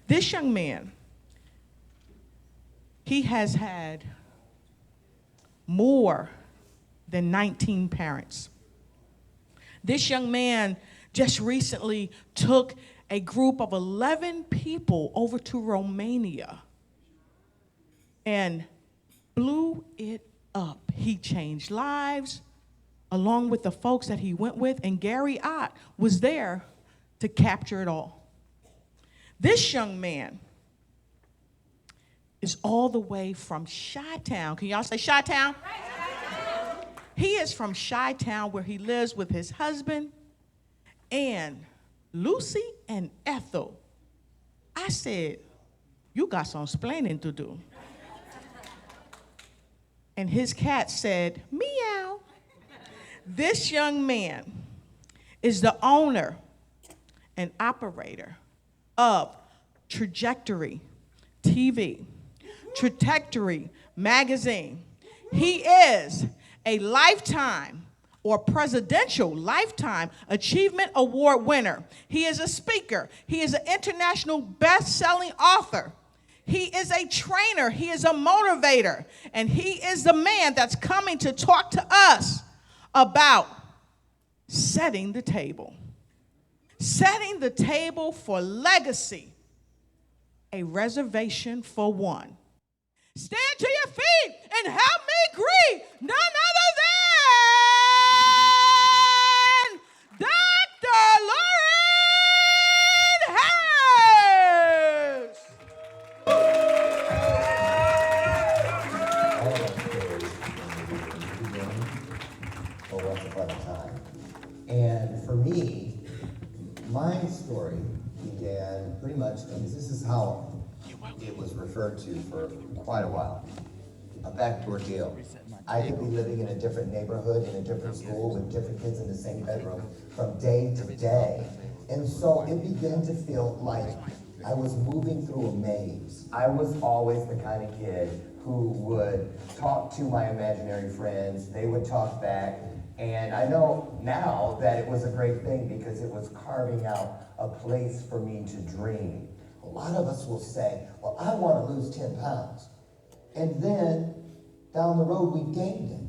This young man, he has had more than 19 parents. This young man just recently took a group of 11 people over to Romania and blew it up. He changed lives along with the folks that he went with, and Gary Ott was there to capture it all. This young man is all the way from Chi-Town. Can y'all say Chi-Town? He is from Chi-Town, where he lives with his husband and Lucy and Ethel. I said, you got some explaining to do. And his cat said, meow. This young man is the owner and operator of Trajectory TV, Trajectory Magazine. He is a lifetime or presidential lifetime achievement award winner. He is a speaker. He is an international best-selling author. He is a trainer. He is a motivator. And he is the man that's coming to talk to us about setting the table. Setting the table for legacy. A reservation for one. Stand to your feet and help me greet none other than Dr. Loren Harris. Oh, once upon a time. And for me, my story began pretty much, because this is how it was referred to for quite a while. A backdoor deal. I could be living in a different neighborhood, in a different school, with different kids in the same bedroom from day to day. And so it began to feel like I was moving through a maze. I was always the kind of kid who would talk to my imaginary friends, they would talk back, and I know now that it was a great thing because it was carving out a place for me to dream. A lot of us will say, well, I want to lose 10 pounds. And then down the road, we've gained it.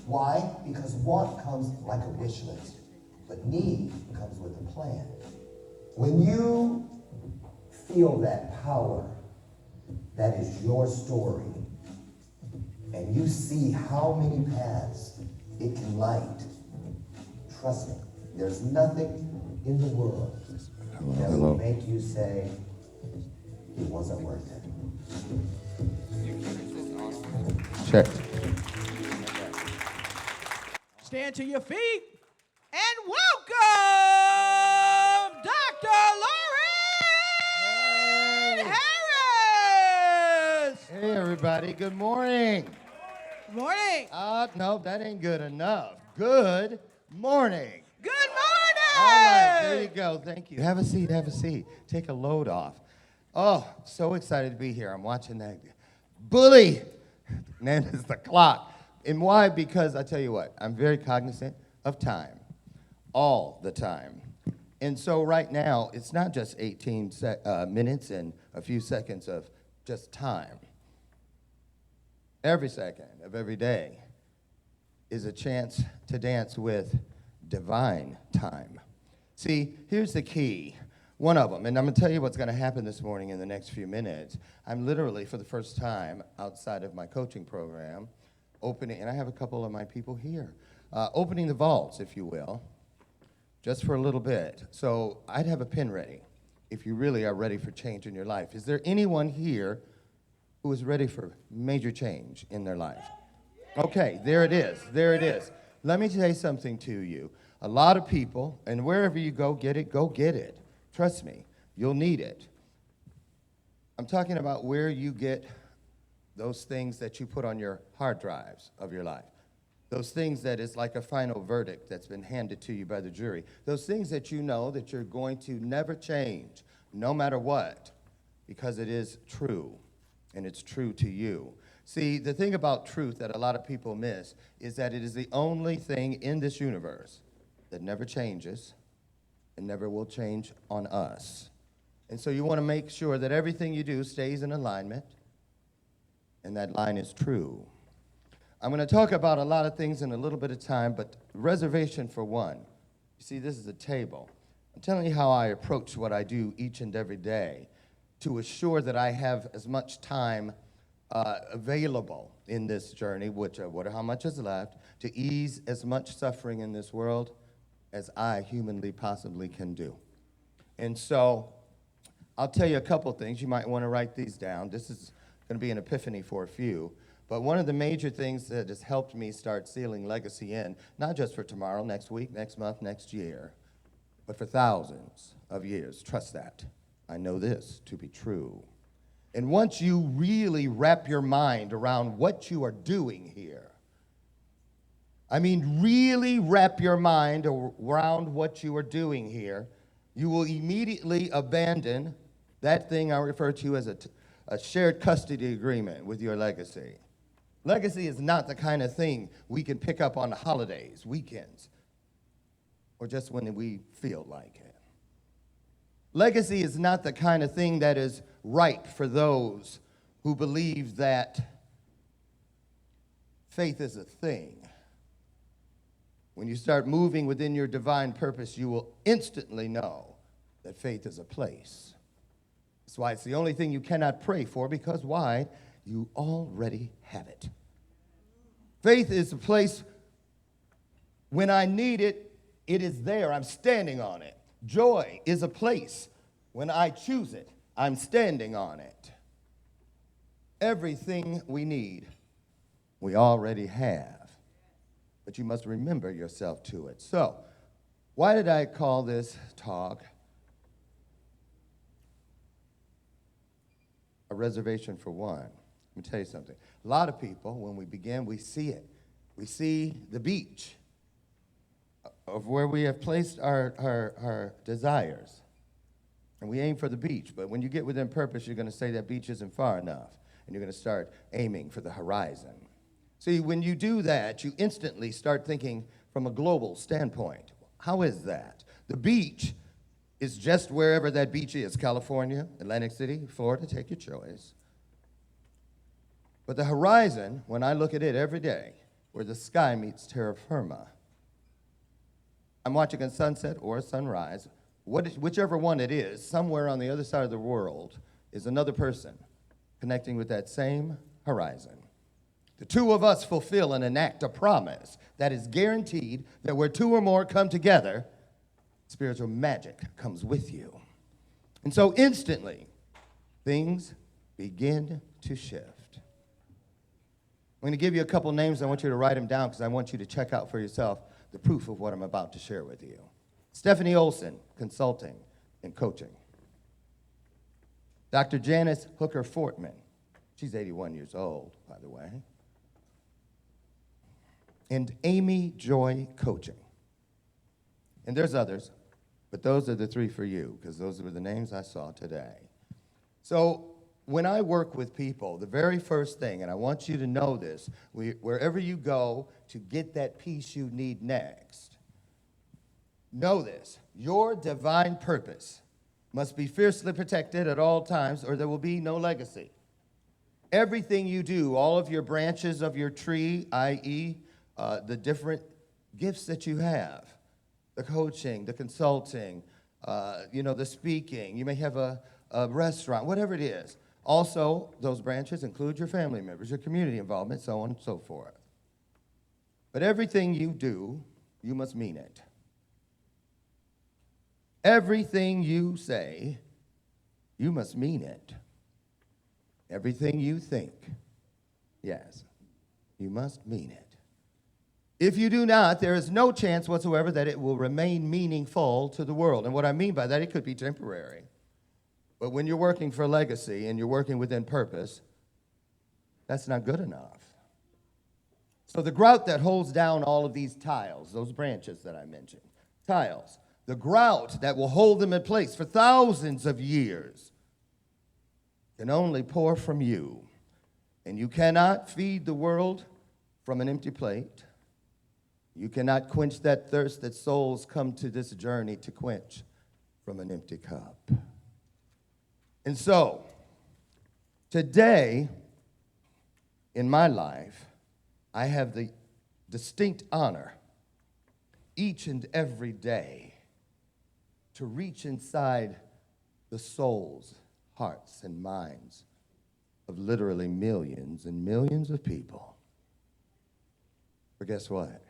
Why? Because want comes like a wish list, but need comes with a plan. When you feel that power, that is your story, and you see how many paths it can light, trust me, there's nothing in the world that will make you say, it wasn't worth it. Check. Stand to your feet and welcome Dr. Loren Harris. Hey, everybody. Good morning. Good morning. No, that ain't good enough. Good morning. Good morning. All right, there you go. Thank you. Have a seat. Have a seat. Take a load off. Oh, so excited to be here. I'm watching that bully. Man, it's the clock. And why? Because I tell you what, I'm very cognizant of time, all the time. And so right now, it's not just 18 minutes and a few seconds of just time. Every second of every day is a chance to dance with divine time. See, here's the key. One of them, and I'm going to tell you what's going to happen this morning in the next few minutes. I'm literally, for the first time outside of my coaching program, opening, and I have a couple of my people here, opening the vaults, if you will, just for a little bit. So I'd have a pen ready if you really are ready for change in your life. Is there anyone here who is ready for major change in their life? Okay, there it is. There it is. Let me say something to you. A lot of people, and wherever you go get it, go get it. Trust me, you'll need it. I'm talking about where you get those things that you put on your hard drives of your life. Those things that is like a final verdict that's been handed to you by the jury. Those things that you know that you're going to never change, no matter what, because it is true, and it's true to you. See, the thing about truth that a lot of people miss is that it is the only thing in this universe that never changes and never will change on us. And so you want to make sure that everything you do stays in alignment, and that line is true. I'm going to talk about a lot of things in a little bit of time, but reservation for one. You see, this is a table. I'm telling you how I approach what I do each and every day to assure that I have as much time available in this journey, how much is left, to ease as much suffering in this world as I humanly possibly can do. And so I'll tell you a couple things. You might want to write these down. This is going to be an epiphany for a few. But one of the major things that has helped me start sealing legacy in, not just for tomorrow, next week, next month, next year, but for thousands of years. Trust that. I know this to be true. And once you really wrap your mind around what you are doing here, I mean really wrap your mind around what you are doing here, you will immediately abandon that thing I refer to as a shared custody agreement with your legacy. Legacy is not the kind of thing we can pick up on holidays, weekends, or just when we feel like it. Legacy is not the kind of thing that is right for those who believe that faith is a thing. When you start moving within your divine purpose, you will instantly know that faith is a place. That's why it's the only thing you cannot pray for, because why? You already have it. Faith is a place when I need it, it is there. I'm standing on it. Joy is a place when I choose it. I'm standing on it. Everything we need, we already have. But you must remember yourself to it. So, why did I call this talk a reservation for one? Let me tell you something. A lot of people, when we begin, we see it. We see the beach of where we have placed our desires. And we aim for the beach. But when you get within purpose, you're going to say that beach isn't far enough. And you're going to start aiming for the horizon. See, when you do that, you instantly start thinking from a global standpoint. How is that? The beach is just wherever that beach is. California, Atlantic City, Florida, take your choice. But the horizon, when I look at it every day, where the sky meets terra firma, I'm watching a sunset or a sunrise. Whichever one it is, somewhere on the other side of the world is another person connecting with that same horizon. The two of us fulfill and enact a promise that is guaranteed that where two or more come together, spiritual magic comes with you. And so instantly, things begin to shift. I'm going to give you a couple names. I want you to write them down because I want you to check out for yourself the proof of what I'm about to share with you. Stephanie Olson, consulting and coaching. Dr. Janice Hooker Fortman. She's 81 years old, by the way. And Amy Joy Coaching. And there's others, but those are the three for you because those were the names I saw today. So when I work with people, the very first thing, and I want you to know this, wherever you go to get that peace you need next, know this, your divine purpose must be fiercely protected at all times or there will be no legacy. Everything you do, all of your branches of your tree, i.e., the different gifts that you have, the coaching, the consulting, the speaking, you may have a restaurant, whatever it is. Also, those branches include your family members, your community involvement, so on and so forth. But everything you do, you must mean it. Everything you say, you must mean it. Everything you think, yes, you must mean it. If you do not, there is no chance whatsoever that it will remain meaningful to the world. And what I mean by that, it could be temporary. But when you're working for legacy and you're working within purpose, that's not good enough. So the grout that holds down all of these tiles, those branches that I mentioned, tiles, the grout that will hold them in place for thousands of years can only pour from you. And you cannot feed the world from an empty plate. You cannot quench that thirst that souls come to this journey to quench from an empty cup. And so, today, in my life, I have the distinct honor each and every day to reach inside the souls, hearts, and minds of literally millions and millions of people. But guess what?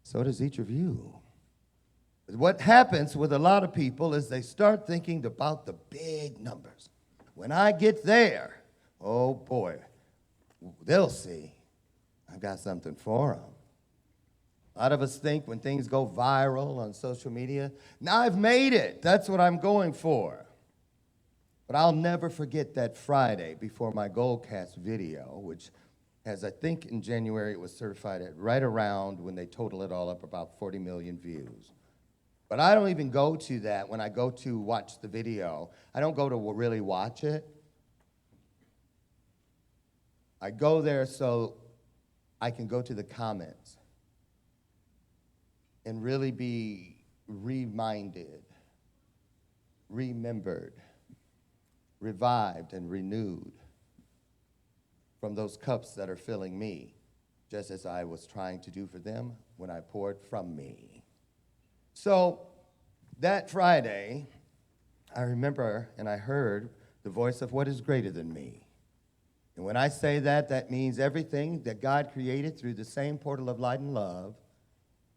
So does each of you. What happens with a lot of people is they start thinking about the big numbers. When I get there, oh boy, they'll see I've got something for them. A lot of us think when things go viral on social media, now I've made it. That's what I'm going for. But I'll never forget that Friday before my Goldcast video, which has, I think in January, it was certified at right around, when they total it all up, about 40 million views. But I don't even go to that when I go to watch the video. I don't go to really watch it. I go there so I can go to the comments and really be reminded, remembered, revived, and renewed from those cups that are filling me, just as I was trying to do for them when I poured from me. So that Friday, I remember and I heard the voice of what is greater than me. And when I say that, that means everything that God created through the same portal of light and love,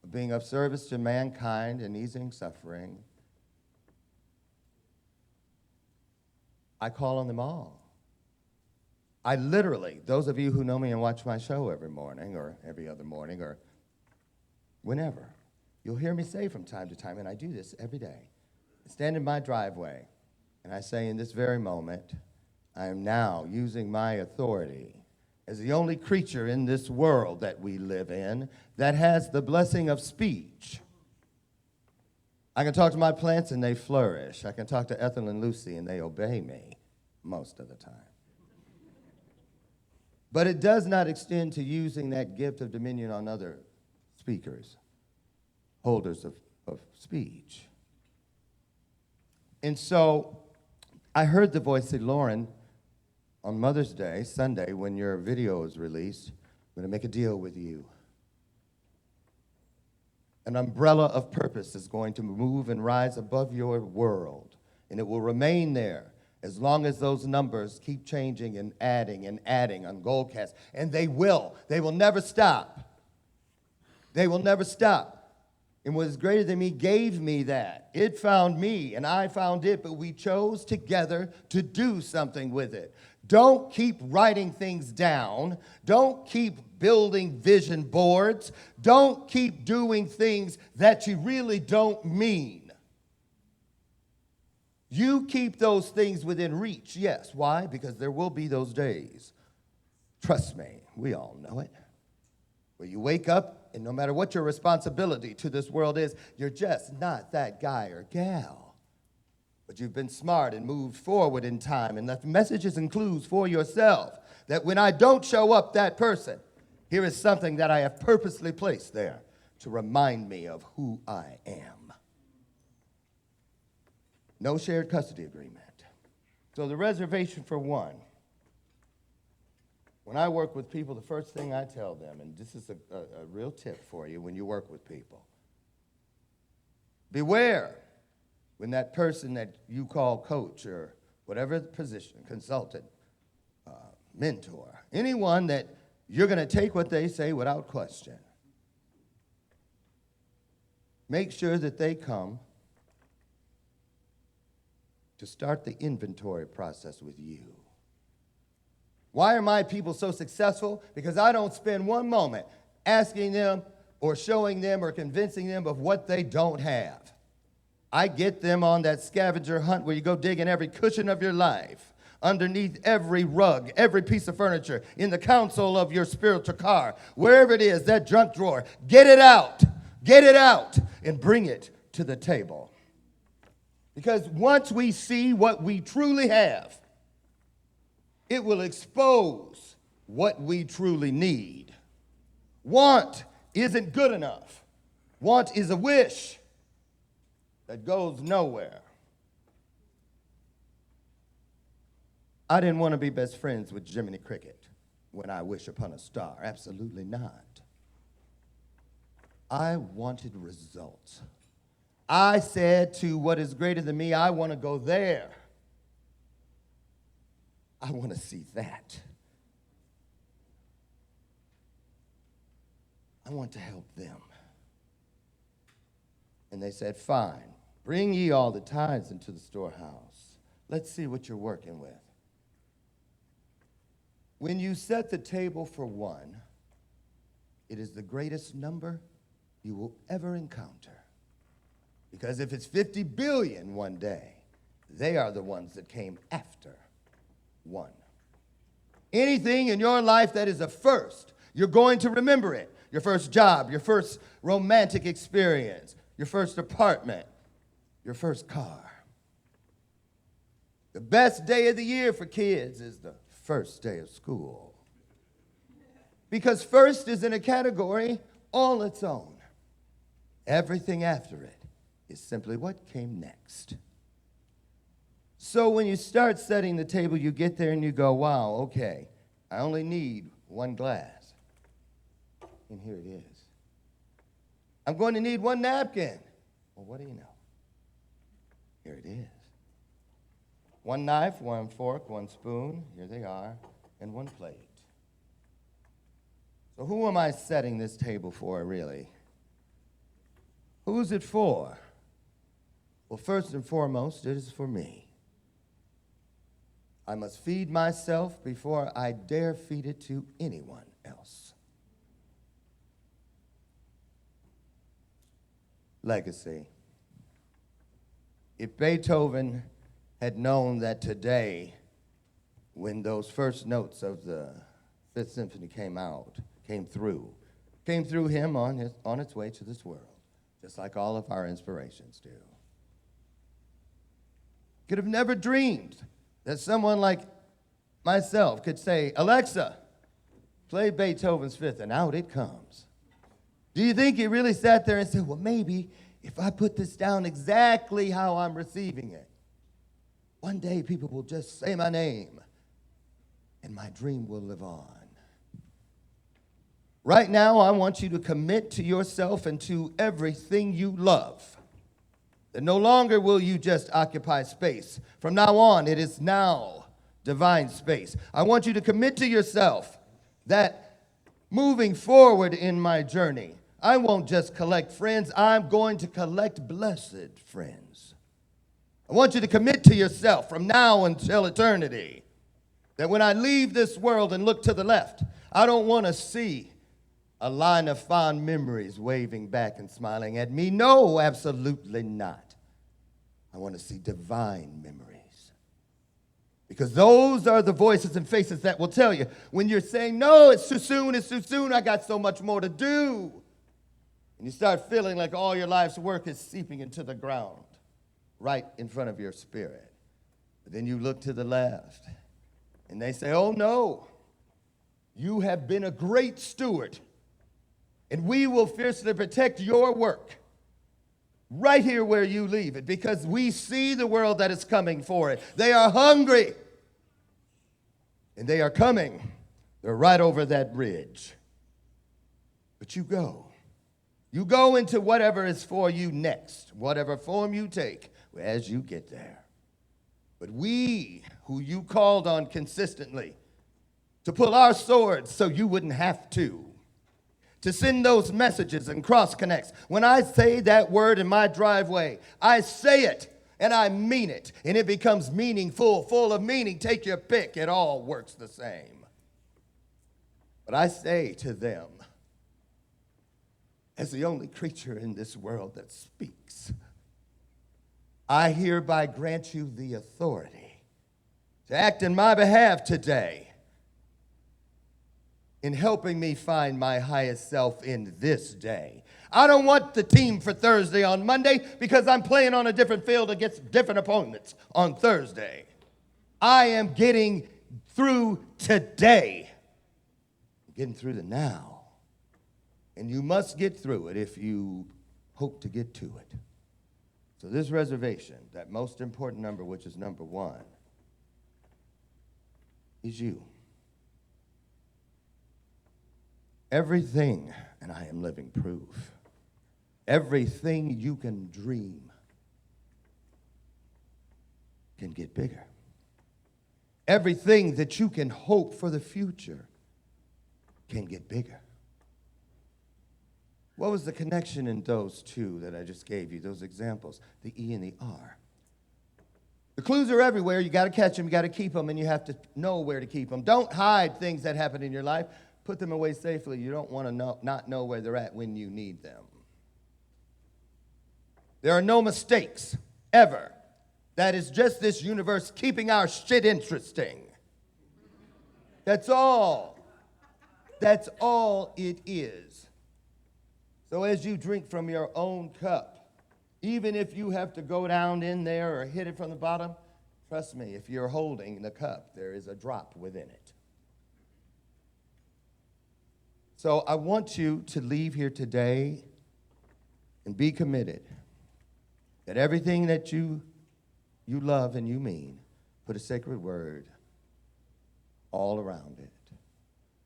of being of service to mankind and easing suffering. I call on them all. I literally, those of you who know me and watch my show every morning or every other morning or whenever, you'll hear me say from time to time, and I do this every day, I stand in my driveway and I say, in this very moment, I am now using my authority as the only creature in this world that we live in that has the blessing of speech. I can talk to my plants and they flourish. I can talk to Ethel and Lucy and they obey me most of the time. But it does not extend to using that gift of dominion on other speakers, holders of speech. And so I heard the voice say, Loren, on Mother's Day, Sunday, when your video is released, I'm going to make a deal with you. An umbrella of purpose is going to move and rise above your world, and it will remain there as long as those numbers keep changing and adding on Goldcast. And they will. They will never stop. They will never stop. And what is greater than me gave me that. It found me, and I found it, but we chose together to do something with it. Don't keep writing things down. Don't keep building vision boards. Don't keep doing things that you really don't mean. You keep those things within reach. Yes. Why? Because there will be those days. Trust me, we all know it. Where you wake up, and no matter what your responsibility to this world is, you're just not that guy or gal. But you've been smart and moved forward in time and left messages and clues for yourself that when I don't show up that person, here is something that I have purposely placed there to remind me of who I am. No shared custody agreement. So the reservation for one. When I work with people, the first thing I tell them, and this is a real tip for you when you work with people, beware when that person that you call coach or whatever position, consultant, mentor, anyone that you're going to take what they say without question, make sure that they come to start the inventory process with you. Why are my people so successful? Because I don't spend one moment asking them or showing them or convincing them of what they don't have. I get them on that scavenger hunt where you go dig in every cushion of your life, underneath every rug, every piece of furniture, in the console of your spiritual car, wherever it is, that junk drawer. Get it out, and bring it to the table. Because once we see what we truly have, it will expose what we truly need. Want isn't good enough. Want is a wish that goes nowhere. I didn't want to be best friends with Jiminy Cricket when I wish upon a star. Absolutely not. I wanted results. I said to what is greater than me, I want to go there. I want to see that. I want to help them. And they said, fine, bring ye all the tithes into the storehouse. Let's see what you're working with. When you set the table for one, it is the greatest number you will ever encounter. Because if it's 50 billion one day, they are the ones that came after one. Anything in your life that is a first, you're going to remember it. Your first job, your first romantic experience, your first apartment, your first car. The best day of the year for kids is the first day of school. Because first is in a category all its own. Everything after it is simply what came next. So when you start setting the table, you get there and you go, wow, okay, I only need one glass. And here it is. I'm going to need one napkin. Well, what do you know? Here it is. One knife, one fork, one spoon, here they are, and one plate. So who am I setting this table for, really? Who's it for? Well, first and foremost, it is for me. I must feed myself before I dare feed it to anyone else. Legacy. If Beethoven had known that today, when those first notes of the Fifth Symphony came through him on its way to this world, just like all of our inspirations do. Could have never dreamed that someone like myself could say, Alexa, play Beethoven's Fifth, and out it comes. Do you think he really sat there and said, well, maybe if I put this down exactly how I'm receiving it, one day people will just say my name, and my dream will live on. Right now, I want you to commit to yourself and to everything you love. That no longer will you just occupy space. From now on, it is now divine space. I want you to commit to yourself that moving forward in my journey, I won't just collect friends, I'm going to collect blessed friends. I want you to commit to yourself from now until eternity that when I leave this world and look to the left, I don't want to see a line of fond memories waving back and smiling at me. No, absolutely not. I want to see divine memories. Because those are the voices and faces that will tell you when you're saying, no, it's too soon, I got so much more to do. And you start feeling like all your life's work is seeping into the ground right in front of your spirit. But then you look to the left, and they say, oh, no, you have been a great steward, and we will fiercely protect your work right here where you leave it, because we see the world that is coming for it. They are hungry, and they are coming. They're right over that bridge. But you go. You go into whatever is for you next, whatever form you take as you get there. But we, who you called on consistently to pull our swords so you wouldn't have to send those messages and cross connects. When I say that word in my driveway, I say it and I mean it, and it becomes meaningful, full of meaning. Take your pick, it all works the same. But I say to them, as the only creature in this world that speaks, I hereby grant you the authority to act in my behalf today in helping me find my highest self in this day. I don't want the team for Thursday on Monday because I'm playing on a different field against different opponents on Thursday. I am getting through today. I'm getting through the now. And you must get through it if you hope to get to it. So this reservation, that most important number, which is number 1, is you. Everything, and I am living proof, everything you can dream can get bigger. Everything that you can hope for the future can get bigger. What was the connection in those two that I just gave you, those examples, the E and the R? The clues are everywhere. You got to catch them, you got to keep them, and you have to know where to keep them. Don't hide things that happen in your life. Put them away safely. You don't want to not know where they're at when you need them. There are no mistakes, ever. That is just this universe keeping our shit interesting. That's all. That's all it is. So as you drink from your own cup, even if you have to go down in there or hit it from the bottom, trust me, if you're holding the cup, there is a drop within it. So I want you to leave here today and be committed that everything that you love and you mean, put a sacred word all around it.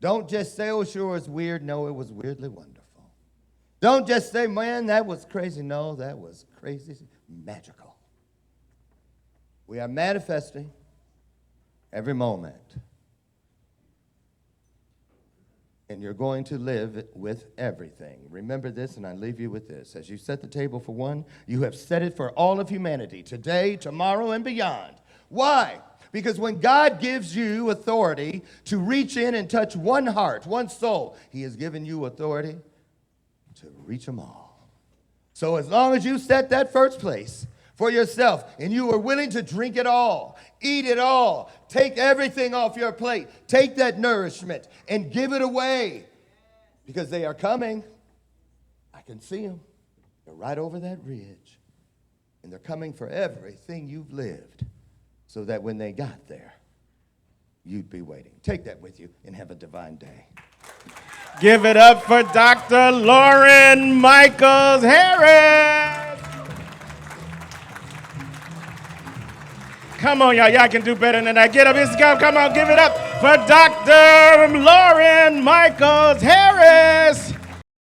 Don't just say, oh, sure, it's weird. No, it was weirdly wonderful. Don't just say, man, that was crazy. No, that was crazy, magical. We are manifesting every moment. And you're going to live with everything. Remember this, and I leave you with this. As you set the table for one, you have set it for all of humanity, today, tomorrow, and beyond. Why? Because when God gives you authority to reach in and touch one heart, one soul, he has given you authority to reach them all. So as long as you set that first place for yourself, and you are willing to drink it all, eat it all, take everything off your plate, take that nourishment and give it away, because they are coming. I can see them. They're right over that ridge, and they're coming for everything you've lived, so that when they got there, you'd be waiting. Take that with you and have a divine day. Give it up for Dr. Loren Michaels Harris. Come on, y'all. Y'all can do better than that. Get up. Come on, give it up for Dr. Loren Michaels Harris.